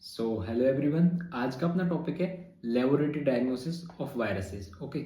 Hello everyone. आज का अपना टॉपिक है laboratory diagnosis of viruses. Okay,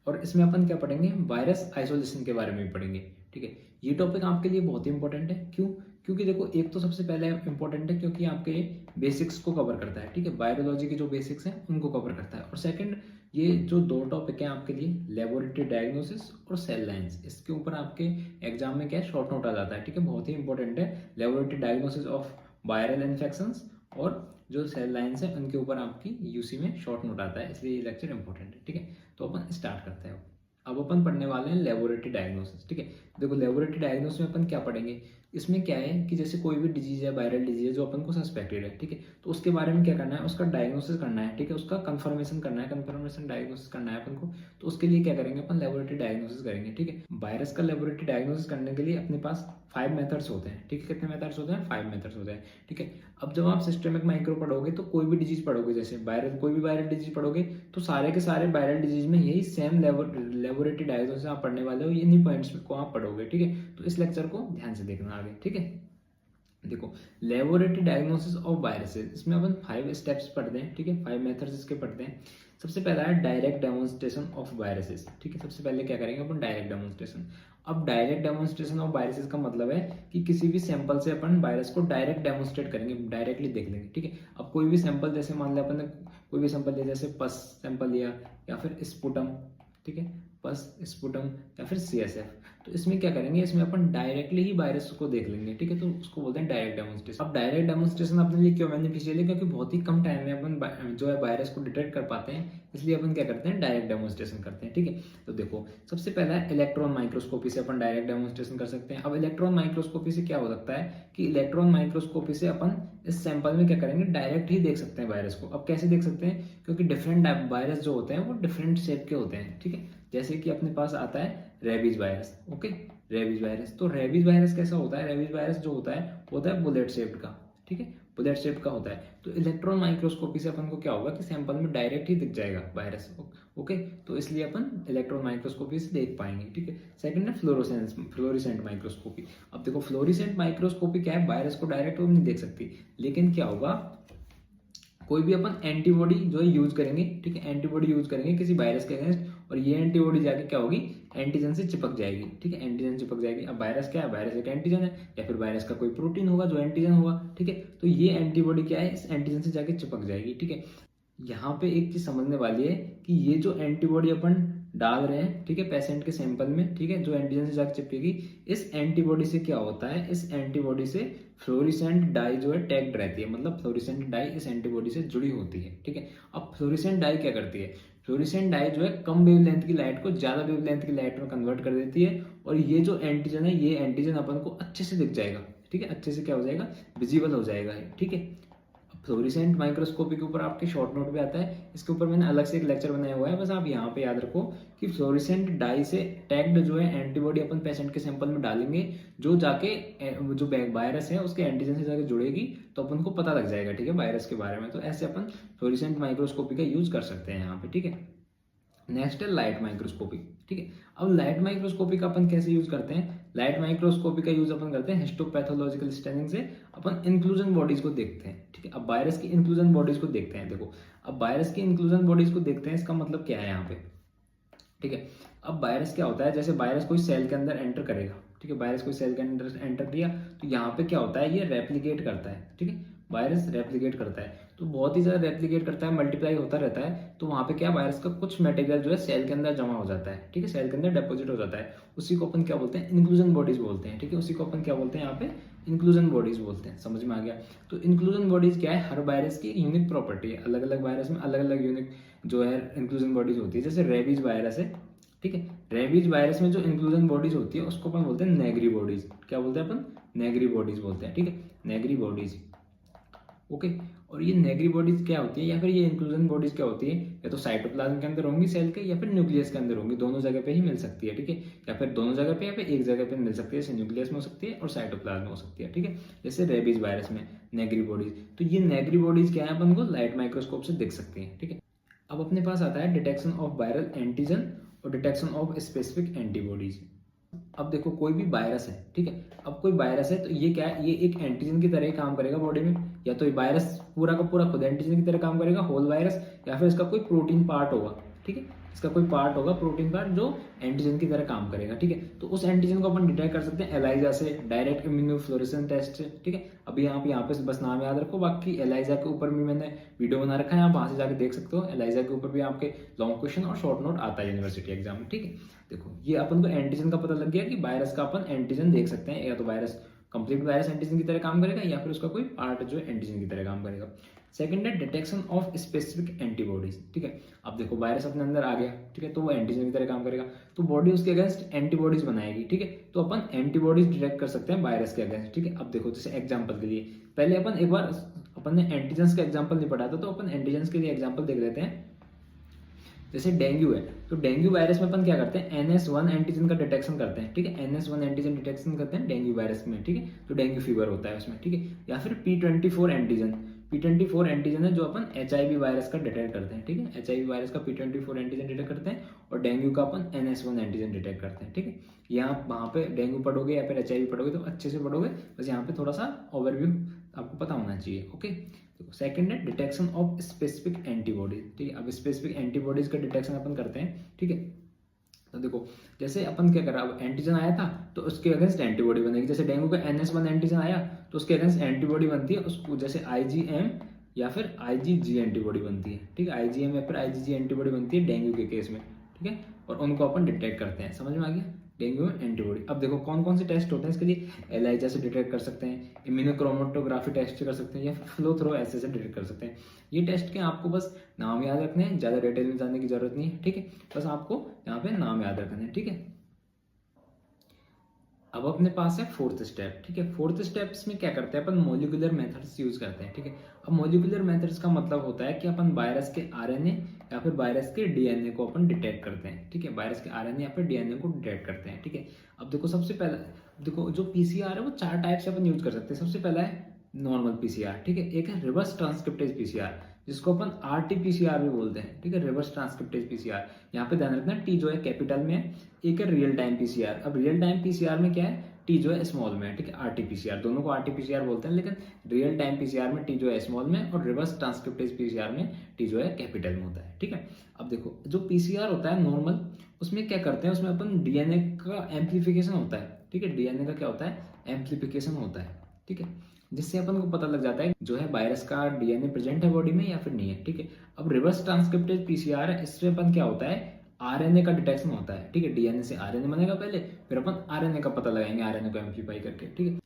और इसमें अपन क्या पढ़ेंगे, वायरस आइसोलेशन के बारे में भी पढ़ेंगे। ठीक है, ये टॉपिक आपके लिए बहुत ही इंपॉर्टेंट है। क्यों? क्योंकि देखो, एक तो सबसे पहले इंपॉर्टेंट है क्योंकि आपके बेसिक्स को कवर करता है। ठीक है, बायोलॉजी के जो बेसिक्स हैं उनको कवर करता है। और सेकंड, ये जो दो टॉपिक हैं आपके लिए, लेबोरेटरी डायग्नोसिस और सेल लाइन्स, इसके ऊपर आपके एग्जाम में क्या है, शॉर्ट नोट आ जाता है। ठीक है, बहुत ही इंपॉर्टेंट है laboratory diagnosis of viral infections और जो सेल लाइन्स है उनके ऊपर आपकी यूसी में शॉर्ट नोट आता है, इसलिए ये लेक्चर इंपॉर्टेंट है। ठीक है, तो अपन स्टार्ट करते हैं। अब अपन पढ़ने वाले हैं लेबोरेटरी डायग्नोसिस। ठीक है, देखो लेबोरेटरी डायग्नोसिस में अपन क्या पढ़ेंगे, इसमें क्या है कि जैसे कोई भी डिजीज है, वायरल डिजीज है जो अपन को सस्पेक्टेड है, ठीक है, तो उसके बारे में क्या करना है, उसका डायग्नोसिस करना है। ठीक है, उसका कंफर्मेशन करना है, कंफर्मेशन डायग्नोसिस करना है अपन को। तो उसके लिए क्या करेंगे, अपन लेबोरेटरी डायग्नोसिस करेंगे। ठीक है, वायरस का लेबोरेटरी डायग्नोसिस करने के लिए अपने पास 5 मेथड्स होते हैं। ठीक है, कितने मेथड्स होते हैं, 5 मेथड्स होते हैं। ठीक है, अब जब आप सिस्टेमिक माइक्रो पढ़ोगे तो कोई भी डिजीज पढ़ोगे, जैसे वायरल, कोई भी वायरल डिजीज पढ़ोगे तो सारे के सारे वायरल डिजीज में यही सेम लेबोरेटरी डायग्नोसिस आप पढ़ने वाले हो, इन्हीं पॉइंट्स को आप पढ़ोगे। ठीक है, तो इस लेक्चर को ध्यान से देखना आगे। ठीक है, देखो लेबोरेटरी डायग्नोसिस ऑफ वायरसेस, इसमें अपन 5 स्टेप्स पढ़ते हैं। ठीक है, 5 मेथड्स इसके पढ़ते हैं। सबसे पहला है डायरेक्ट डेमोन्स्ट्रेशन ऑफ वायरसेस। ठीक है, सबसे पहले क्या करेंगे अपन, डायरेक्ट डेमोन्स्ट्रेशन। अब डायरेक्ट डेमोन्स्ट्रेशन ऑफ वायरसेस का मतलब है कि किसी भी सैंपल से अपन वायरस को डायरेक्ट डेमोन्स्ट्रेट करेंगे, डायरेक्टली देख लेंगे। ठीक है, अब कोई भी सैंपल, जैसे मान लिया अपन ने कोई भी सैंपल लिया, जैसे पस सैंपल लिया या फिर स्पुटम, ठीक है, पस, स्पुटम या फिर सीएसएफ, तो इसमें क्या करेंगे, इसमें अपन डायरेक्टली ही वायरस को देख लेंगे। ठीक है, तो उसको बोलते हैं डायरेक्ट डेमोन्स्ट्रेशन। अब डायरेक्ट डेमोन्स्ट्रेशन अपने लिए क्यों बेनिफिशियल है, क्योंकि बहुत ही कम टाइम में अपन जो है वायरस को डिटेक्ट कर पाते हैं, इसलिए अपन क्या करते हैं, डायरेक्ट डेमोन्स्ट्रेशन करते हैं। ठीक है, तो देखो सबसे पहला है इलेक्ट्रॉन माइक्रोस्कोपी से अपन डायरेक्ट डेमोन्स्ट्रेशन कर सकते हैं। अब इलेक्ट्रॉन माइक्रोस्कोपी से क्या हो सकता है कि इलेक्ट्रॉन माइक्रोस्कोपी से अपन इस सैंपल में क्या करेंगे, डायरेक्ट ही देख सकते हैं वायरस को। अब कैसे देख सकते हैं, क्योंकि डिफरेंट वायरस जो होते हैं वो डिफरेंट शेप के होते हैं। ठीक है, जैसे कि अपने पास आता है rabies virus. Okay, rabies virus, तो रेबीज वायरस कैसा होता है, रेबीज वायरस जो होता है बुलेट शेप्ड का। ठीक है, बुलेट शेप का होता है। तो इलेक्ट्रॉन माइक्रोस्कोपी से अपन को क्या होगा कि सैंपल में डायरेक्ट ही दिख जाएगा वायरस। ओके, तो इसलिए अपन इलेक्ट्रॉन माइक्रोस्कोपी से देख पाएंगे। ठीक है, सेकंड है फ्लोरोसेंट माइक्रोस्कोपी। अब देखो फ्लोरोसेंट माइक्रोस्कोपी क्या है, वायरस को डायरेक्ट तो नहीं देख सकती, लेकिन क्या होगा, कोई भी अपन एंटीबॉडी जो है यूज करेंगे। ठीक है, एंटीबॉडी यूज करेंगे किसी वायरस के अगेंस्ट, और ये एंटीबॉडी जाके क्या होगी, एंटीजन से चिपक जाएगी। ठीक है, एंटीजन चिपक जाएगी। अब वायरस क्या है, वायरस एक एंटीजन है, या फिर वायरस का कोई प्रोटीन होगा जो एंटीजन होगा। ठीक है, तो ये एंटीबॉडी क्या है, इस एंटीजन से जाके चिपक जाएगी। ठीक है, यहाँ पे एक चीज समझने वाली है कि ये जो एंटीबॉडी अपन डाल रहे हैं, ठीक है, पेशेंट के सैंपल में, ठीक है, जो एंटीजन से जाके चिपकेगी, इस एंटीबॉडी से क्या होता है, इस एंटीबॉडी से फ्लोरिसेंट डाई जो है टैग्ड रहती है, मतलब फ्लोरिसेंट डाई इस एंटीबॉडी से जुड़ी होती है। ठीक है, अब फ्लोरिसेंट डाई क्या करती है, फ्लोरिसेंट डाई जो है कम वेवलेंथ की लाइट को ज्यादा वेवलेंथ की लाइट में कन्वर्ट कर देती है, और ये जो एंटीजन है, ये एंटीजन अपन को अच्छे से दिख जाएगा। ठीक है, अच्छे से क्या हो जाएगा, विजिबल हो जाएगा। ठीक है, फ्लोरिसेंट माइक्रोस्कोपी के ऊपर आपके शॉर्ट नोट भी आता है, इसके ऊपर मैंने अलग से एक लेक्चर बनाया हुआ है, बस आप यहाँ पे याद रखो कि फ्लोरिसेंट डाई से टैग्ड जो है एंटीबॉडी अपन पेशेंट के सैंपल में डालेंगे, जो जाके जो वायरस है उसके एंटीजन से जाके जुड़ेगी, तो अपन को पता लग जाएगा। ठीक है, वायरस के बारे में। तो ऐसे अपन फ्लोरिसेंट माइक्रोस्कोपी का यूज कर सकते हैं यहाँ पे। ठीक है, नेक्स्ट है लाइट माइक्रोस्कोपी। ठीक है, अब लाइट माइक्रोस्कोपी का अपन कैसे यूज करते हैं, लाइट माइक्रोस्कोपी का यूज अपन करते हैं हिस्टोपैथोलॉजिकल स्टैनिंग से, अपन इंक्लूजन बॉडीज को देखते हैं। ठीक है, अब वायरस की इंक्लूजन बॉडीज को देखते हैं। देखो, अब वायरस की इंक्लूजन बॉडीज को देखते हैं, इसका मतलब क्या है यहाँ पे। ठीक है, अब वायरस क्या होता है, जैसे वायरस कोई सेल के अंदर एंटर करेगा। ठीक है, वायरस कोई सेल के अंदर एंटर किया, तो यहाँ पे क्या होता है, ये रेप्लिकेट करता है। ठीक है, वायरस रेप्लिकेट करता है, तो बहुत ही ज्यादा रेप्लिकेट करता है, मल्टीप्लाई होता रहता है। तो वहां पे क्या, वायरस का कुछ मटेरियल जो है सेल के अंदर जमा हो जाता है। ठीक है, सेल के अंदर डिपॉजिट हो जाता है, उसी को अपन क्या बोलते हैं, इंक्लूजन बॉडीज बोलते हैं। ठीक है, उसी को अपन क्या बोलते हैं, यहाँ पे इंक्लूजन बॉडीज बोलते हैं। समझ में आ गया। तो इंक्लूजन बॉडीज क्या है, हर वायरस की यूनिक प्रॉपर्टी है, अलग अलग वायरस में अलग अलग यूनिक जो है इंक्लूजन बॉडीज होती है। जैसे रेबीज वायरस है, ठीक है, रेबीज वायरस में जो इंक्लूजन बॉडीज होती है उसको अपन बोलते हैं नेगरी बॉडीज। क्या बोलते हैं अपन, नेगरी बॉडीज बोलते हैं। ठीक है, नेगरी बॉडीज। ओके, और ये नेगरी बॉडीज क्या होती है, या फिर ये इंक्लूजन बॉडीज क्या होती है, या तो साइटोप्लाज्म के अंदर होंगी सेल के, या फिर न्यूक्लियस के अंदर होंगी, दोनों जगह पे ही मिल सकती है। ठीक है, या फिर दोनों जगह पे या फिर एक जगह पे मिल सकती है, जैसे न्यूक्लियस में हो सकती है और साइटोप्लाज्म में हो सकती है। ठीक है, जैसे रेबीज वायरस में नेगरी बॉडीज, तो ये नेगरी बॉडीज क्या है, अपन को लाइट माइक्रोस्कोप से देख सकते हैं। ठीक है, अब अपने पास आता है डिटेक्शन ऑफ वायरल एंटीजन और डिटेक्शन ऑफ स्पेसिफिक एंटीबॉडीज। अब देखो कोई भी वायरस है, ठीक है, अब कोई वायरस है तो ये क्या है, ये एक एंटीजन की तरह ही काम करेगा बॉडी में। या तो ये वायरस पूरा का पूरा खुद एंटीजन की तरह काम करेगा, होल वायरस, या फिर इसका कोई प्रोटीन पार्ट होगा, ठीक है, इसका कोई पार्ट होगा, प्रोटीन पार्ट, जो एंटीजन की तरह काम करेगा, ठीक है। तो उस एंटीजन को अपन डिटेक्ट कर सकते हैं एलाइजा से, डायरेक्ट इम्यूनोफ्लोरेसेंस टेस्ट से, ठीक है। अभी आप यहाँ पे बस नाम याद रखो, बाकी एलाइजा के ऊपर भी मैंने वीडियो बना रखा है, आप वहां से जाके देख सकते हो। एलाइजा के ऊपर भी आपके लॉन्ग क्वेश्चन और शॉर्ट नोट आता है यूनिवर्सिटी एग्जाम में, ठीक है। देखो ये अपन को एंटीजन का पता लग गया कि वायरस का अपन एंटीजन देख सकते हैं, या तो वायरस कंप्लीट वायरस एंटीजन की तरह काम करेगा, या फिर उसका कोई पार्ट जो एंटीजन की तरह काम करेगा। सेकंड है डिटेक्शन ऑफ स्पेसिफिक एंटीबॉडीज, ठीक है। अब देखो वायरस अपने अंदर आ गया, ठीक है, तो वो एंटीजन की तरह काम करेगा, तो बॉडी उसके अगेंस्ट एंटीबॉडीज बनाएगी, ठीक है। तो अपन एंटीबॉडीज डिटेक्ट कर सकते हैं वायरस के अगेंस्ट, ठीक है। अब देखो जैसे एग्जाम्पल के लिए पहले अपन एक बार अपन ने एंटीजन का एग्जाम्पल नहीं पढ़ा था, तो अपन एंटीजन के लिए एग्जाम्पल देख लेते हैं। जैसे डेंगू है, तो डेंगू वायरस में अपन क्या करते हैं, NS1 एंटीजन का डिटेक्शन करते हैं, ठीक है। NS1 एंटीजन डिटेक्शन करते हैं डेंगू वायरस में, ठीक है, तो डेंगू फीवर होता है उसमें, ठीक है। या फिर P24 एंटीजन, P24 एंटीजन है जो अपन HIV वायरस का डिटेक्ट करते हैं, ठीक है। HIV वायरस का P24 एंटीजन डिटेक्ट करते हैं, और डेंगू का अपन NS1 एंटीजन डिटेक्ट करते हैं, ठीक है। यहाँ वहाँ पे डेंगू पढ़ोगे या फिर HIV पढ़ोगे तो अच्छे से पढ़ोगे, बस यहाँ पे थोड़ा सा ओवरव्यू आपको पता होना चाहिए, ओके। सेकंड है डिटेक्शन ऑफ स्पेसिफिक एंटीबॉडीज, ठीक है। अब स्पेसिफिक एंटीबॉडीज का डिटेक्शन अपन करते हैं, ठीक है। तो देखो जैसे अपन क्या करा, अब एंटीजन आया था तो उसके अगेंस्ट एंटीबॉडी बनेगी। जैसे डेंगू का NS1 एंटीजन आया तो उसके अगेंस्ट एंटीबॉडी बनती है, उसको जैसे IgM या फिर IgG एंटीबॉडी बनती है, ठीक है। IgM या फिर IgG एंटीबॉडी बनती है डेंगू के केस में, ठीक है, और उनको अपन डिटेक्ट करते हैं। समझ में आ गया, डेंगू में एंटीबॉडी। अब देखो कौन कौन से टेस्ट होते हैं इसके लिए, एलाइजा से डिटेक्ट कर सकते हैं, इम्यूनोक्रोमेटोग्राफी टेस्ट कर सकते हैं, या फ्लो थ्रो ऐसे से डिटेक्ट कर सकते हैं। ये टेस्ट के आपको बस नाम याद रखने हैं, ज़्यादा डिटेल में जानने की जरूरत नहीं है, ठीक है। बस आपको यहाँ पे नाम याद रखने हैं, ठीक है। अब अपने पास है फोर्थ स्टेप, ठीक है। फोर्थ स्टेप्स में क्या करते हैं अपन, मॉलिक्यूलर मेथड्स यूज करते हैं, ठीक है। अब मॉलिक्यूलर मेथड्स का मतलब होता है कि अपन वायरस के RNA या फिर वायरस के DNA को अपन डिटेक्ट करते हैं, ठीक है। वायरस के RNA या फिर DNA को डिटेक्ट करते हैं, ठीक है। अब देखो सबसे पहला, देखो जो PCR है वो 4 टाइप से अपन यूज कर सकते हैं। सबसे पहला है नॉर्मल PCR, ठीक है। एक है रिवर्स ट्रांसक्रिप्टेज PCR, जिसको अपन RT-PCR भी बोलते हैं, ठीक है, रिवर्स ट्रांसक्रिप्टेज PCR। यहाँ पे ध्यान रखना T जो है कैपिटल में है, एक है रियल टाइम PCR। अब रियल टाइम PCR में क्या है, T जो है स्मॉल में है, ठीक है। RT-PCR दोनों को RT-PCR बोलते हैं, लेकिन रियल टाइम PCR में T जो है स्मॉल में, और रिवर्स ट्रांसक्रिप्टेज PCR में T जो है कैपिटल में होता है, ठीक है। अब देखो जो PCR होता है नॉर्मल, उसमें क्या करते हैं, उसमें अपन DNA का एम्प्लीफिकेशन होता है, ठीक है। DNA का क्या होता है, एम्प्लीफिकेशन होता है, ठीक है, जिससे अपन को पता लग जाता है जो है वायरस का DNA प्रेजेंट है बॉडी में या फिर नहीं है, ठीक है। अब रिवर्स ट्रांसक्रिप्टेज PCR है, इसमें अपन क्या होता है, RNA का डिटेक्शन होता है, ठीक है। DNA से RNA बनेगा पहले, फिर अपन RNA का पता लगाएंगे, RNA को एम्प्लीफाई करके, ठीक है।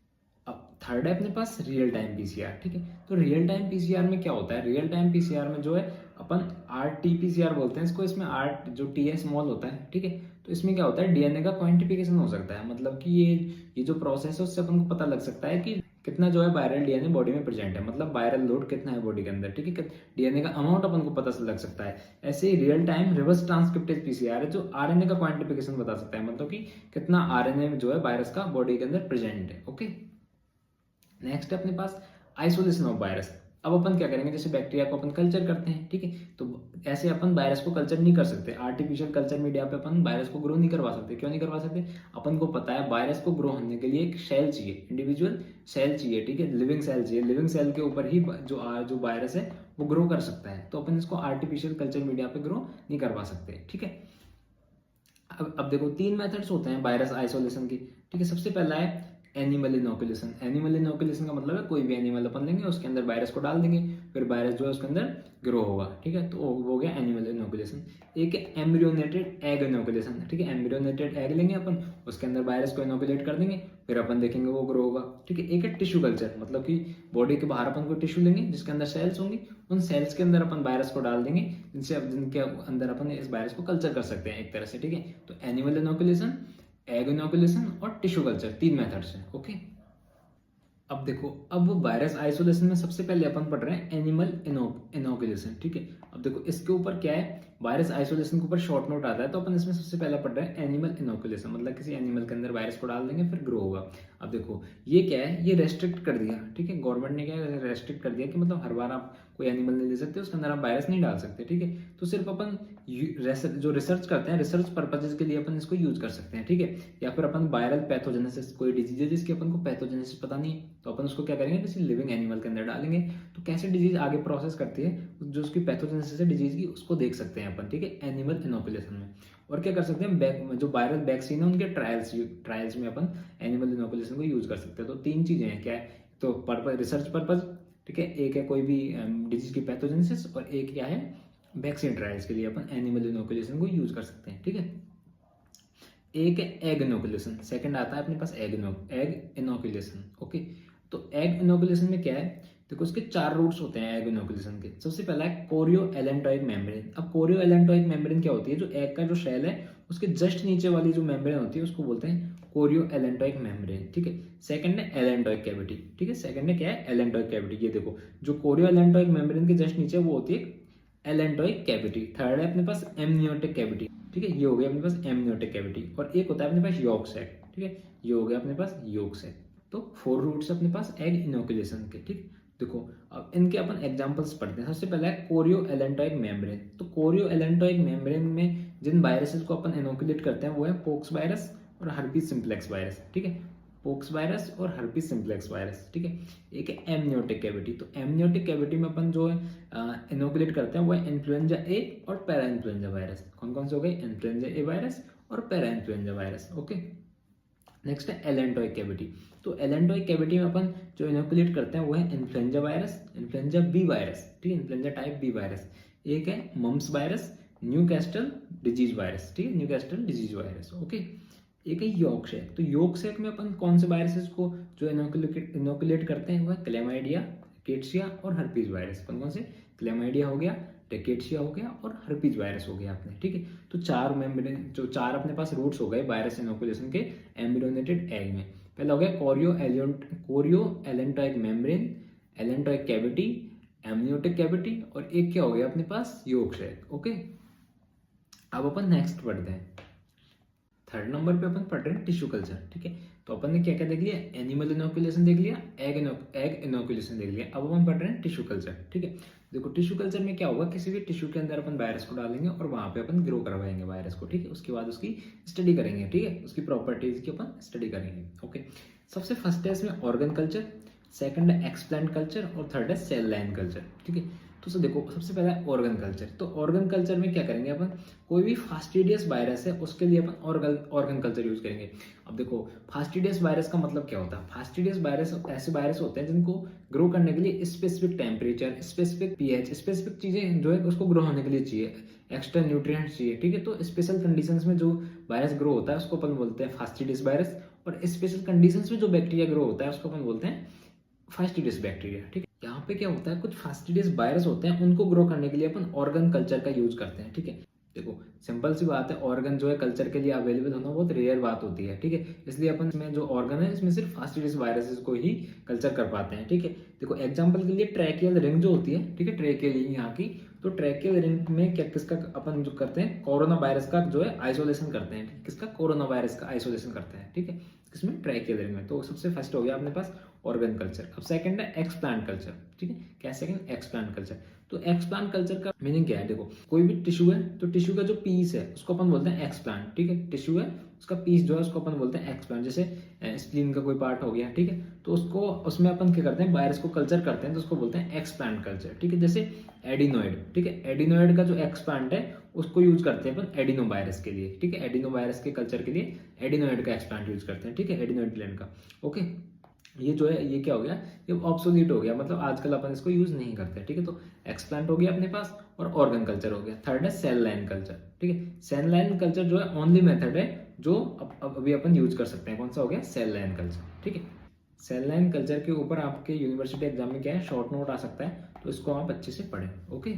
अब थर्ड है अपने पास रियल टाइम PCR, ठीक है। तो रियल टाइम PCR में क्या होता है, रियल टाइम PCR में जो है अपन RT-PCR बोलते हैं इसको, इसमें R जो T है स्मॉल होता है, ठीक है। तो इसमें क्या होता है, DNA का क्वांटिफिकेशन हो सकता है, मतलब कि ये जो प्रोसेस है उससे अपन को पता लग सकता है कि कितना जो है वायरल DNA बॉडी में प्रेजेंट है, मतलब वायरल लोड कितना है बॉडी के अंदर, ठीक है। DNA का अमाउंट अपन को पता लग सकता है। ऐसे ही real time reverse transcriptase PCR है जो RNA का क्वांटिफिकेशन बता सकता है, मतलब कि कितना RNA जो है वायरस का बॉडी के अंदर प्रेजेंट है, ओके। नेक्स्ट है अपने पास आइसोलेशन ऑफ वायरस। अब अपन क्या करेंगे, जैसे बैक्टीरिया को अपन कल्चर करते हैं, ठीक है, तो ऐसे अपन वायरस को कल्चर नहीं कर सकते। आर्टिफिशियल कल्चर मीडिया पे अपन वायरस को ग्रो नहीं करवा सकते। क्यों नहीं करवा सकते, अपन को पता है वायरस को ग्रो होने के लिए एक सेल चाहिए, इंडिविजुअल सेल चाहिए, ठीक है, लिविंग सेल चाहिए। लिविंग सेल के ऊपर ही जो वायरस है वो ग्रो कर सकता है, तो अपन इसको आर्टिफिशियल कल्चर मीडिया पे ग्रो नहीं करवा सकते, ठीक है। अब देखो 3 मेथड्स होते हैं वायरस आइसोलेशन की, ठीक है। सबसे पहला है एनिमल इनोकुलेशन। एनिमल इनोकुलेशन का मतलब है कोई भी एनिमल अपन लेंगे, उसके अंदर वायरस को डाल देंगे, फिर वायरस जो है उसके अंदर ग्रो होगा, ठीक है, तो वो हो गया एनिमल इनोकुलेशन। एक है एम्ब्रियोनेटेड एग इनोकुलेशन, ठीक है। एम्ब्रियोनेटेड एग लेंगे अपन, उसके अंदर वायरस को इनोकुलेट कर देंगे, फिर अपन देखेंगे वो ग्रो होगा, ठीक है। एक है टिश्यू कल्चर, मतलब कि बॉडी के बाहर अपन को टिश्यू लेंगे जिसके अंदर सेल्स होंगी, उन सेल्स के अंदर अपन वायरस को डाल देंगे, जिनके अंदर अपन इस वायरस को कल्चर कर सकते हैं एक तरह से, ठीक है। तो एनिमल इनोकुलेशन, एग इनोकुलेशन और टिश्यू कल्चर 3 मेथड्स हैं, ओके। अब देखो, अब वायरस आइसोलेशन में सबसे पहले अपन पढ़ रहे हैं एनिमल इनोकुलेशन, ठीक है। अब देखो इसके ऊपर क्या है, वायरस आइसोलेशन के ऊपर शॉर्ट नोट आता है, तो अपन इसमें सबसे पहले पढ़ रहे हैं एनिमल इनोकुलेशन, मतलब किसी एनिमल के अंदर वायरस को डाल देंगे फिर ग्रो होगा। अब देखो ये क्या है, ये रेस्ट्रिक्ट कर दिया, ठीक है, गवर्नमेंट ने क्या है रेस्ट्रिक्ट कर दिया कि मतलब हर बार आप कोई एनिमल नहीं ले सकते, उसके अंदर आप वायरस नहीं डाल सकते, ठीक है। तो सिर्फ अपन जो रिसर्च करते हैं, रिसर्च पर्पजेज के लिए अपन इसको यूज कर सकते हैं, ठीक है। या फिर अपन वायरल पैथोजेनेसिस, कोई डिजीज है जिसकी अपन को पैथोजेनेसिस पता नहीं है, तो अपन उसको क्या करेंगे, किसी लिविंग एनिमल के अंदर डालेंगे, तो कैसे डिजीज आगे प्रोसेस करती है, जो उसकी पैथोजेनेसिस है डिजीज की, उसको देख सकते हैं अपन, ठीक है, एनिमल इनोकुलेशन में। और क्या कर सकते हैं, जो वायरल वैक्सीन है उनके ट्रायल्स में अपन एनिमल इनोकुलेशन को यूज कर सकते हैं। तो तीन चीजें हैं, क्या है, तो पर्पज, रिसर्च पर्पज, ठीक है, एक है कोई भी डिजीज की पैथोजेनेसिस, और एक क्या है वैक्सीन ट्रायल्स के लिए अपन एनिमल इनोकुलेशन को यूज कर सकते हैं, ठीक है। एक है एग इनोकुलेशन, सेकंड आता है अपने पास एग इनोकुलेशन, ओके। तो एग इनोकुलेशन में क्या है, देखो उसके 4 रूट्स होते हैं एग इनोकुलेशन के। सबसे पहला है कोरियो एलेंटॉइक मेम्ब्रेन। अब कोरियो एलेंटॉइक मेम्ब्रेन क्या होती है, जो एग का जो शेल है उसके जस्ट नीचे वाली जो मेम्ब्रेन होती है उसको बोलते हैं कोरियो एलेंटॉइक मेम्ब्रेन, ठीक है। सेकंड है एलेंटॉइक कैविटी, ठीक है, सेकंड है क्या है एलेंटॉइक कैविटी। ये देखो जो कोरियो एलेंटॉइक मेम्ब्रेन के जस्ट नीचे वो होती है एलेंटॉइक कैविटी। थर्ड है अपने पास एमनियोटिक कैविटी, ठीक है, ये हो गया अपने पास एमनियोटिक कैविटी। और एक होता है अपने पास यॉर्क सैक, ठीक है, ये हो गया अपने पास यॉर्क सैक। तो 4 रूट्स अपने पास एग इनोकुलेशन के, ठीक। देखो अब इनके अपन एग्जांपल्स पढ़ते हैं। सबसे पहला है कोरियो एलेंटॉइक मेम्ब्रेन। तो कोरियो एलेंटॉइक मेम्ब्रेन में जिन वायरसेस को अपन इनोकुलेट करते हैं वो है पोक्स वायरस और हर्पीज सिम्प्लेक्स वायरस, ठीक है, पोक्स वायरस और हर्पीज सिम्प्लेक्स वायरस, ठीक है। एक है एमनियोटिक कैविटी। तो एमनियोटिक कैविटी में अपन जो है इनोकुलेट करते हैं वो है इन्फ्लुएंजा ए और पैरा इन्फ्लुएंजा वायरस। कौन कौन से हो गए, इन्फ्लुएंजा ए वायरस और para influenza virus, okay. Next है एलेंटॉइक कैविटी। तो एलेंटॉइक कैविटी में अपन जो इनोकुलेट करते हैं वो है influenza virus, influenza B virus, ठीक है, इन्फ्लुएंजा टाइप बी वायरस। एक है mumps virus, Newcastle disease virus, ठीक है, न्यूकैस्टल डिजीज वायरस, ओके। एक है यॉर्कशेयर। तो यॉर्कशेयर में अपन कौन से वायरसेस को जो इनोकुलेट करते हैं वो है क्लेमाइडिया, रिकेट्सिया और हर्पीज वायरस। कौन कौन से, क्लेमाइडिया हो गया, रिकेट्सिया हो गया और हर्पीज वायरस हो गया अपने, ठीक है। तो 4 मेम्ब्रेन, जो 4 अपने पास रूट्स हो गए वायरस इनोकुलेशन के एम्ब्रियोनेटेड एग में। पहला हो गया chorio allantoic membrane, allantoic cavity, amniotic cavity, और एक क्या हो गया अपने पास यॉर्कशेयर, ओके। अब अपन नेक्स्ट पढ़ते हैं। थर्ड नंबर पे अपन पढ़ रहे हैं टिश्यू कल्चर, ठीक है। तो अपन ने क्या क्या देख लिया, एनिमल इनोकुलेशन देख लिया, एग इनोकुलेशन देख लिया। अब अपन पढ़ रहे हैं टिश्यू कल्चर, ठीक है। देखो टिश्यू कल्चर में क्या होगा, किसी भी टिश्यू के अंदर अपन वायरस को डालेंगे और वहां पे अपन ग्रो करवाएंगे वायरस को, ठीक है। उसके बाद उसकी स्टडी करेंगे, ठीक है, उसकी प्रॉपर्टीज की अपन स्टडी करेंगे, ओके। सबसे फर्स्ट है इसमें ऑर्गन कल्चर, सेकंड है एक्सप्लांट कल्चर और थर्ड है सेल लाइन कल्चर, ठीक है। तो देखो सबसे पहला है ऑर्गन कल्चर। तो ऑर्गन कल्चर में क्या करेंगे अपन, कोई भी फास्टिडियस वायरस है उसके लिए अपन ऑर्गन कल्चर यूज करेंगे। अब देखो फास्टिडियस वायरस का मतलब क्या होता है, फास्टिडियस वायरस ऐसे वायरस होते हैं जिनको ग्रो करने के लिए specific temperature, specific pH, specific चीजें जो है उसको ग्रो होने के लिए चाहिए, एक्स्ट्रा न्यूट्रिएंट्स चाहिए, ठीक है। तो स्पेशल कंडीशंस में जो वायरस ग्रो होता है उसको अपन बोलते हैं फास्टिडियस वायरस, और स्पेशल कंडीशंस में जो बैक्टीरिया ग्रो होता है उसको अपन बोलते हैं फास्टिडियस बैक्टीरिया, ठीक है। यहाँ पे क्या होता है, कुछ फास्टिडियस वायरस होते हैं उनको ग्रो करने के लिए अपन ऑर्गन कल्चर का यूज करते हैं, ठीक है। देखो सिंपल सी बात है, ऑर्गन जो है कल्चर के लिए अवेलेबल होना बहुत रेयर बात होती है, ठीक है। इसलिए अपन इसमें जो ऑर्गन है इसमें सिर्फ फास्टिडियस वायरसेस को ही कल्चर कर पाते हैं, ठीक है। देखो एग्जांपल के लिए ट्रैकियल रिंग जो होती है, ठीक है, ट्रैकियल रिंग यहाँ की, तो ट्रैकियल रिंग में क्या किसका अपन जो करते हैं, कोरोना वायरस का जो है आइसोलेशन करते हैं, किसका, कोरोना वायरस का आइसोलेशन करते हैं, ठीक है, किसमें, ट्रैकियल रिंग में। तो सबसे फर्स्ट हो गया अपने पास ऑर्गन कल्चर। अब सेकंड है एक्सप्लांट कल्चर, ठीक है, क्या सेकंड, एक्सप्लांट कल्चर। तो एक्सप्लांट कल्चर का मीनिंग क्या है, देखो कोई भी टिश्यू है तो टिश्यू का जो पीस है उसको अपन बोलते हैं एक्सप्लांट, ठीक है, टिश्यू है उसका पीस जो है उसको अपन बोलते हैं एक्सप्लांट। जैसे स्प्लीन का कोई पार्ट हो गया, ठीक है, तो उसको उसमें अपन क्या करते हैं, वायरस को कल्चर करते हैं तो उसको बोलते हैं एक्सप्लांट कल्चर, ठीक है। जैसे एडिनोइड, ठीक है, एडिनोइड का जो एक्सप्लांट है उसको यूज करते हैं अपन एडिनो वायरस के लिए, ठीक है, एडिनो वायरस के कल्चर के लिए एडिनोइड का एक्सप्लांट यूज करते हैं, ठीक है, एडिनोइड ग्लैंड का, ओके। ये जो है ये क्या हो गया, ये ऑब्सोलीट हो गया, मतलब आजकल अपन इसको यूज नहीं करते, ठीक है। तो एक्सप्लांट हो गया अपने पास और ऑर्गन कल्चर हो गया। थर्ड है सेल लाइन कल्चर, ठीक है। सेल लाइन कल्चर जो है ओनली मेथड है जो अभी अपन यूज कर सकते हैं। कौन सा हो गया, सेल लाइन कल्चर, ठीक है। सेल लाइन कल्चर के ऊपर आपके यूनिवर्सिटी एग्जाम में क्या है, शॉर्ट नोट आ सकता है, तो इसको आप अच्छे से पढ़ें, ओके।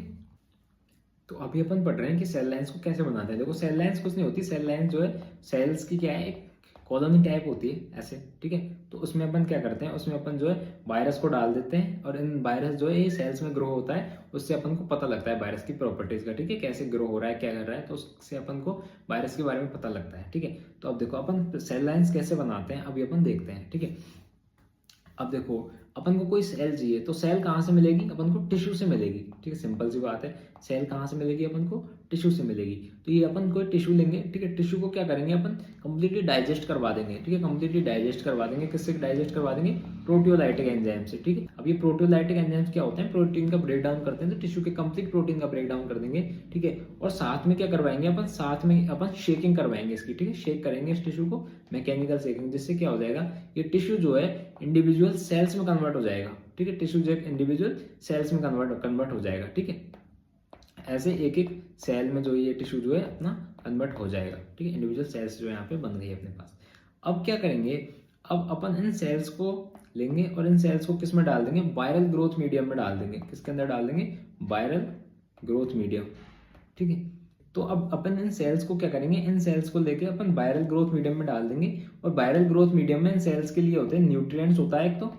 तो अभी अपन पढ़ रहे हैं कि सेल लाइन्स को कैसे बनाते हैं। देखो सेल लाइन्स कुछ नहीं होती, सेल लाइन जो है सेल्स की क्या है, एक कॉलोनी टाइप होती है ऐसे, ठीक है। तो उसमें अपन क्या करते हैं, उसमें अपन जो है वायरस को डाल देते हैं और इन वायरस जो है ये सेल्स में ग्रो होता है, उससे अपन को पता लगता है वायरस की प्रॉपर्टीज का, ठीक है, कैसे ग्रो हो रहा है, क्या कर रहा है, तो उससे अपन को वायरस के बारे में पता लगता है, ठीक है। तो अब देखो अपन सेल लाइन्स कैसे बनाते हैं अभी अपन देखते हैं, ठीक है। अब देखो अपन को कोई सेल चाहिए तो सेल कहाँ से मिलेगी, अपन को टिश्यू से मिलेगी, ठीक है, सिंपल सी बात है। सेल कहाँ से मिलेगी, अपन को टिश्यू से मिलेगी। तो ये अपन कोई टिश्यू लेंगे, ठीक है, टिश्यू को क्या करेंगे अपन कंप्लीटली डाइजेस्ट करवा देंगे, ठीक है, कंप्लीटली डाइजेस्ट करवा देंगे। किससे डाइजेस्ट करवा देंगे, प्रोटियोलाइटिक एंजाइम से, ठीक है। अब ये प्रोटियोलाइटिक एंजाइम्स क्या होते हैं, प्रोटीन का ब्रेक डाउन करते हैं, तो टिश्यू के कंप्लीट प्रोटीन का ब्रेक डाउन कर देंगे, ठीक है। और साथ में क्या करवाएंगे अपन, साथ में अपन शेकिंग करवाएंगे इसकी, ठीक है, शेक करेंगे इस टिश्यू को, मैकेनिकल शेकिंग, जिससे क्या हो जाएगा, ये टिश्यू जो है इंडिविजुअल सेल्स में कन्वर्ट हो जाएगा, ठीक है। टिश्यू जो इंडिविजुअल सेल्स में कन्वर्ट हो जाएगा, ठीक है। ऐसे एक एक सेल में जो ये टिश्यू जो है अपना कन्वर्ट हो जाएगा, ठीक है। इंडिविजुअल सेल्स जो यहाँ पे बन गई अपने पास। अब क्या करेंगे, अब अपन इन सेल्स को लेंगे और इन सेल्स को किस में डाल देंगे, वायरल ग्रोथ मीडियम में डाल देंगे। किसके अंदर डाल देंगे, वायरल ग्रोथ मीडियम, ठीक है। तो अब अपन इन सेल्स को क्या करेंगे, इन सेल्स को लेके अपन वायरल ग्रोथ मीडियम में डाल देंगे। और वायरल ग्रोथ मीडियम में इन सेल्स के लिए होते हैं न्यूट्रिएंट्स होता है एक तो,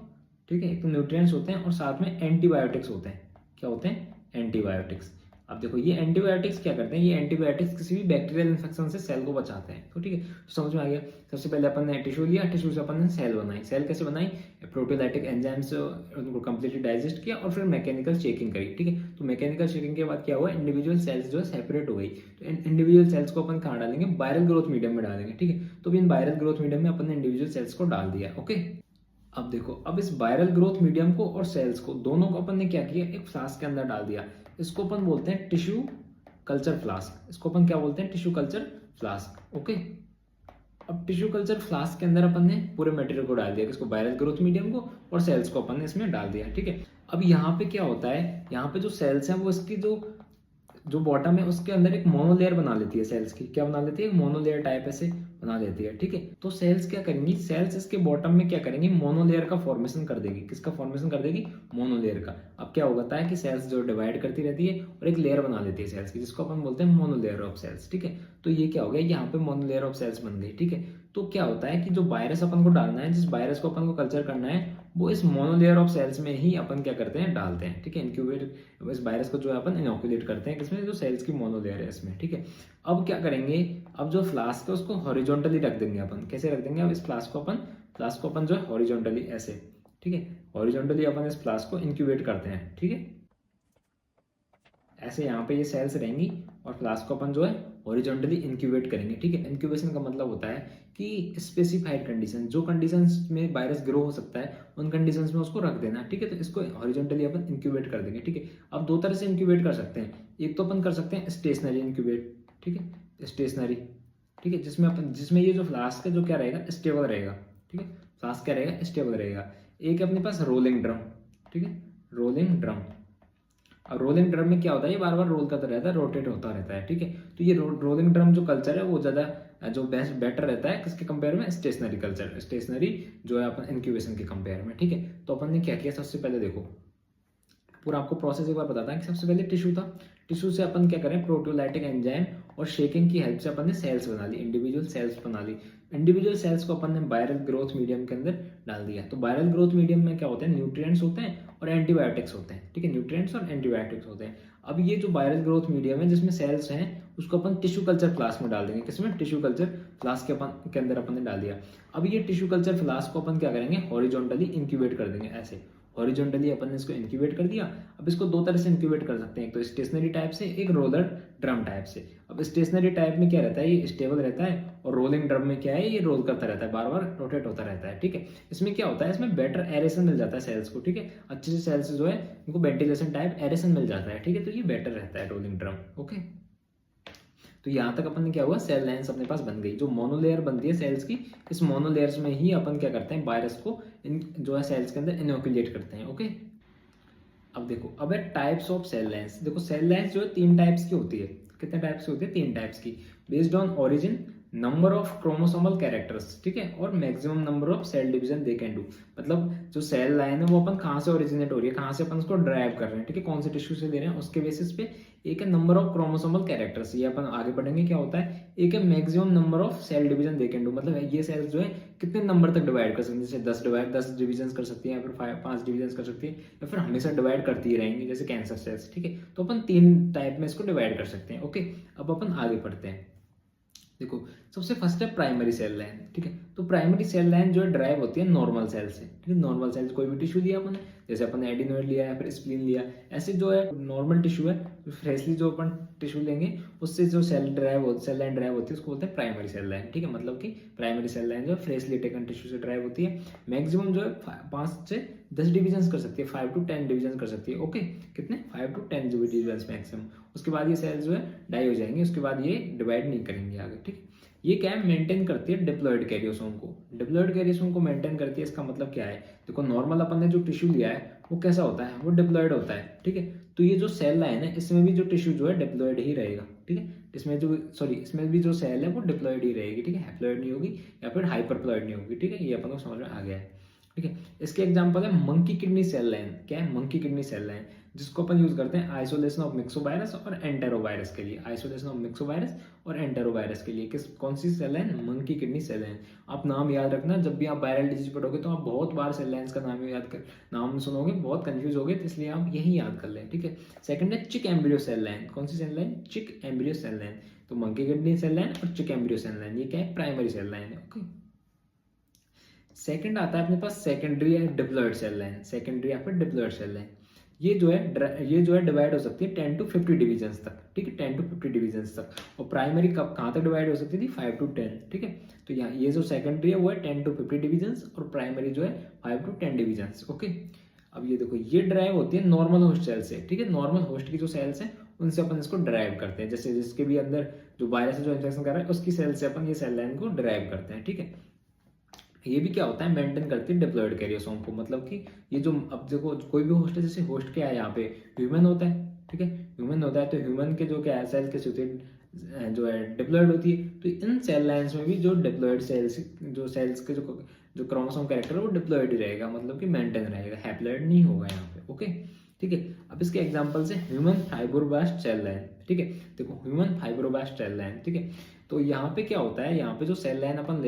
ठीक है, एक तो न्यूट्रिएंट्स होते हैं और साथ में एंटीबायोटिक्स होते हैं। क्या होते हैं, एंटीबायोटिक्स। अब देखो ये एंटीबायोटिक्स क्या करते हैं, ये एंटीबायोटिक्स किसी भी बैक्टीरियल इन्फेक्शन से सेल को बचाते हैं, तो ठीक है, तो समझ में आ गया। सबसे पहले अपन ने टिश्यू लिया, टिश्यू से अपन ने सेल बनाई। सेल कैसे बनाई, प्रोटियोलाइटिक एंजाइम्स उनको कंप्लीटली डाइजेस्ट किया और फिर मैकेनिकल शेकिंग करी, ठीक है। तो मैकेनिकल शेकिंग के बाद क्या हुआ, इंडिविजुअल सेल्स जो है सेपरेट हो गई। तो इंडिविजुअल सेल्स को अपन कहाँ डालेंगे, वायरल ग्रोथ मीडियम में डालेंगे, ठीक है। तो इन वायरल ग्रोथ मीडियम में अपन ने इंडिविजुअल सेल्स को डाल दिया, ओके। अब देखो, अब इस वायरल ग्रोथ मीडियम को और सेल्स को दोनों को अपन ने क्या किया, एक फ्लास्क के अंदर डाल दिया। इसको अपन बोलते हैं टिश्यू कल्चर फ्लास्क। इसको अपन क्या बोलते हैं, टिश्यू कल्चर फ्लास्क, ओके। अब टिश्यू कल्चर फ्लास्क के अंदर अपन ने पूरे मटेरियल को डाल दिया, किसको, वायरल ग्रोथ मीडियम को, और सेल्स को अपन ने इसमें डाल दिया, ठीक है। अब यहाँ पे क्या होता है, यहाँ पे जो सेल्स हैं वो इसकी जो बॉटम है उसके अंदर एक मोनोलेयर बना लेती है सेल्स की। क्या बना लेती है, मोनोलेयर टाइप ऐसे बना लेती है, ठीक है। तो सेल्स क्या करेंगी, सेल्स इसके बॉटम में क्या करेंगी, मोनोलेयर का फॉर्मेशन कर देगी। किसका फॉर्मेशन कर देगी, मोनोलेयर का। अब क्या होता है कि सेल्स जो डिवाइड करती रहती है और एक लेयर बना लेती है सेल्स की, जिसको अपन बोलते हैं मोनोलेयर ऑफ सेल्स, ठीक है। तो ये क्या हो गया, यहाँ पे मोनोलेयर ऑफ सेल्स बन गई, ठीक है। तो क्या होता है कि जो वायरस अपन को डालना है, जिस वायरस को अपन को कल्चर करना है, वो इस मोनोलेयर ऑफ सेल्स में ही अपन क्या करते हैं, डालते हैं, ठीक है। इंक्यूबेट, इस वायरस को जो है अपन इनोकुलेट करते हैं किसमें, जो सेल्स की मोनोलेयर है इसमें, ठीक है। अब क्या करेंगे, अब जो फ्लास्क है उसको हॉरिजॉन्टली रख देंगे अपन। कैसे रख देंगे, अब इस फ्लास्क को अपन जो है हॉरिजॉन्टली ऐसे, ठीक है, हॉरिजॉन्टली अपन इस फ्लास्क को इंक्यूबेट करते हैं, ठीक है। ऐसे यहाँ पे ये सेल्स रहेंगी और फ्लास्क को अपन जो है हॉरिजॉन्टली इंक्यूबेट करेंगे, ठीक है। इंक्यूबेशन का मतलब होता है कि स्पेसिफाइड कंडीशन, जो कंडीशंस में वायरस ग्रो हो सकता है उन कंडीशंस में उसको रख देना, ठीक है। तो इसको हॉरिजॉन्टली अपन इंक्यूबेट कर देंगे, ठीक है। अब दो तरह से इंक्यूबेट कर सकते हैं, एक तो अपन कर सकते हैं स्टेशनरी इंक्यूबेट, ठीक है, स्टेशनरी, ठीक है, जिसमें ये जो फ्लास्क है जो क्या रहेगा, स्टेबल रहेगा, ठीक है। फ्लास्क क्या रहेगा, स्टेबल रहेगा। एक अपने पास रोलिंग ड्रम, ठीक है, रोलिंग ड्रम। और रोलिंग ड्रम में क्या होता है, ये बार बार रोल करता रहता है, रोटेट होता रहता है, ठीक है। तो ये रोलिंग ड्रम जो कल्चर है वो ज़्यादा जो बेस्ट बेटर रहता है किसके कंपेयर में, स्टेशनरी कल्चर, स्टेशनरी जो है अपन इंक्यूबेशन के कंपेयर में, ठीक है। तो अपन ने क्या किया, सबसे पहले देखो पूरा आपको प्रोसेस एक बार बताता है कि सबसे पहले टिश्यू था, टिश्यू से अपन क्या करें, प्रोटियोलाइटिक एंजाइम और शेकिंग की हेल्प से अपन ने सेल्स बना ली, इंडिविजुअल सेल्स बना ली। इंडिविजुअल सेल्स को अपन ने वायरल ग्रोथ मीडियम के अंदर डाल दिया। तो वायरल ग्रोथ मीडियम में क्या होते हैं, न्यूट्रिएंट्स होते हैं और एंटीबायोटिक्स होते हैं, ठीक है, न्यूट्रिएंट्स और एंटीबायोटिक्स होते हैं। अब ये जो वायरल ग्रोथ मीडियम है जिसमें सेल्स हैं उसको अपन टिश्यू कल्चर फ्लास्क में डाल देंगे। किसमें, टिश्यू कल्चर फ्लास्क के अंदर अपन ने डाल दिया। अब ये टिश्यू कल्चर फ्लास्क को अपन क्या करेंगे, हॉरिजॉन्टली इंक्यूबेट कर देंगे ऐसे, हॉरिजॉन्टली अपन ने इसको इंक्यूबेट कर दिया। अब इसको दो तरह से इंक्यूबेट कर सकते हैं, एक तो स्टेशनरी टाइप से, एक रोलर ड्रम टाइप से। अब स्टेशनरी टाइप में क्या रहता है, ये स्टेबल रहता है, और रोलिंग ड्रम में क्या है, ये रोल करता रहता है, बार बार रोटेट होता रहता है, ठीक है। इसमें क्या होता है, इसमें बेटर एरेशन मिल जाता है सेल्स को, ठीक है, अच्छे से सेल्स जो है इनको वेंटिलेशन टाइप एरेशन मिल जाता है, ठीक है। तो ये बेटर रहता है रोलिंग ड्रम, ओके। तो यहाँ तक अपन ने क्या हुआ, सेल लाइन्स अपने पास बन गई। जो मोनोलेयर बनती है सेल्स की, इस मोनोलेयर्स में ही अपन क्या करते हैं, वायरस को जो है सेल्स के अंदर इनोकुलेट करते हैं, ओके। अब देखो, अब है टाइप्स ऑफ सेल लाइन्स। देखो सेल लाइन्स जो है तीन टाइप्स की होती है। कितने टाइप्स की होती है, तीन टाइप्स की, based on origin, number of chromosomal characters, ठीक है, और maximum number of cell division they can do. मतलब जो सेल लाइन है वो अपन कहाँ से ओरिजिनेट हो रही है, कहाँ से अपन उसको ड्राइव कर रहे हैं, ठीक है, कौन से टिश्यू से दे रहे हैं, उसके बेसिस पे एक है नंबर ऑफ क्रोमोसोमल कैरेक्टर्स, ये अपन आगे बढ़ेंगे क्या होता है। एक है maximum number of cell division they can do, मतलब ये सेल्स जो है कितने नंबर तक डिवाइड कर सकती है, जैसे 10 डिवीजन कर सकती है, या फिर 5 डिवीजन कर सकती है, या फिर हमेशा डिवाइड करती ही रहेंगी, जैसे कैंसर सेल्स, ठीक है। तो अपन 3 टाइप में इसको डिवाइड कर सकते हैं। ओके, अब अपन आगे बढ़ते हैं। देखो, सबसे फर्स्ट है प्राइमरी सेल लाइन, ठीक है। तो प्राइमरी सेल लाइन जो है ड्राइव होती है नॉर्मल सेल से, ठीक है। नॉर्मल सेल कोई भी टिश्यू लिया अपन, जैसे अपन ने एडिनोइड लिया या फिर स्प्लीन लिया, ऐसे जो है नॉर्मल टिश्यू है, फ्रेशली जो अपन टिश्यू लेंगे उससे जो सेल लाइन ड्राइव होती है उसको बोलते हैं प्राइमरी सेल लाइन, ठीक है। मतलब कि प्राइमरी सेल लाइन जो है फ्रेशली टेकन टिश्यू से ड्राइव होती है। मैक्सिमम जो है 5 से 10 डिवीजन कर सकती है, 5 to 10 डिवीजन कर सकती है। ओके, कितने, 5 to 10 डिवीजन मैक्सिमम। उसके बाद ये सेल जो है डाई हो जाएंगे, उसके बाद ये डिवाइड नहीं करेंगे आगे, ठीक है। ये क्या है, मेंटेन करती है डिप्लॉयड कैरियोसोम को। डिप्लॉयड कैरियोसोम को मेंटेन करती है, इसका मतलब क्या है, देखो नॉर्मल अपन ने जो टिश्यू लिया है वो कैसा होता है, वो डिप्लॉयड होता है, ठीक है। तो ये जो सेल लाइन है इसमें भी जो टिश्यू जो है डिप्लॉयड ही रहेगा, ठीक है। इसमें भी जो सेल है वो डिप्लॉयड ही रहेगी, ठीक है, हैप्लॉयड नहीं होगी या फिर हाइपरप्लॉयड नहीं होगी, ठीक है। ये अपन को समझ में आ गया है, ठीक है। इसके एग्जांपल है मंकी किडनी सेल लाइन। क्या है, मंकी किडनी सेल लाइन, जिसको अपन यूज करते हैं आइसोलेशन ऑफ मिक्सोवायरस और एंटेरोवायरस के लिए। आइसोलेशन ऑफ मिक्सोवायरस और एंटेरोवायरस के लिए कौन सी cell line, monkey kidney cell line. आप नाम याद रखना, जब भी आप वायरल डिजीज पढ़ोगे तो आप बहुत बार सेल लाइन्स का नाम सुनोगे, बहुत कंफ्यूज होगे, तो इसलिए आप यही याद कर लें, ठीक है। सेकंड है चिक एम्ब्रियो सेल लाइन। कौन सी cell line, chick embryo cell line. तो मंकी किडनी सेल लाइन और चिक एम्ब्रियो सेल लाइन, ये क्या है, प्राइमरी सेल लाइन है। ओके, सेकंड आता है अपने पास सेकेंडरी या डिप्लॉयड सेल लाइन। सेकेंडरी या फिर डिप्लॉयड सेल लाइन, ये जो है डिवाइड हो सकती है 10 to 50 डिवीजन तक, ठीक है, 10 to 50 डिवीजन तक। और प्राइमरी कब कहाँ तक डिवाइड हो सकती थी, 5 to 10, ठीक है। तो यहाँ ये जो सेकेंडरी है वो है 10 to 50 डिवीजन और प्राइमरी जो है 5 to 10 डिवीजन। ओके, अब ये देखो, ये ड्राइव होती है नॉर्मल होस्ट सेल से, ठीक है। नॉर्मल होस्ट की जो सेल्स हैं उनसे अपन इसको ड्राइव करते हैं, जैसे जिसके भी अंदर जो वायरस जो इन्फेक्शन कर रहा है उसकी सेल से अपन ये सेल लाइन को ड्राइव करते हैं, ठीक है। ये भी क्या होता है, मेंटेन करती है डिप्लॉयड कैरियोसोम को। मतलब कि ये जो, अब देखो कोई भी होस्ट है, जैसे होस्ट क्या है यहाँ पे, ह्यूमन होता है, ठीक है, ह्यूमन होता है। तो ह्यूमन के जो क्या है, सेल कैसे होती है, जो है डिप्लॉयड होती है। तो इन सेल लाइन्स में भी जो डिप्लॉयड सेल्स के जो क्रोमोसोम कैरेक्टर है वो डिप्लॉयड ही रहेगा, मतलब कि मेंटेन रहेगा, हैप्लॉयड नहीं होगा यहाँ पे। ओके, ठीक है। अब इसके एग्जांपल से ह्यूमन फाइब्रोब्लास्ट सेल लाइन, ठीक है। देखो ह्यूमन फाइब्रोब्लास्ट सेल लाइन, ठीक है। तो यहाँ पे क्या होता है, यहाँ पे जो सेल लाइन अपन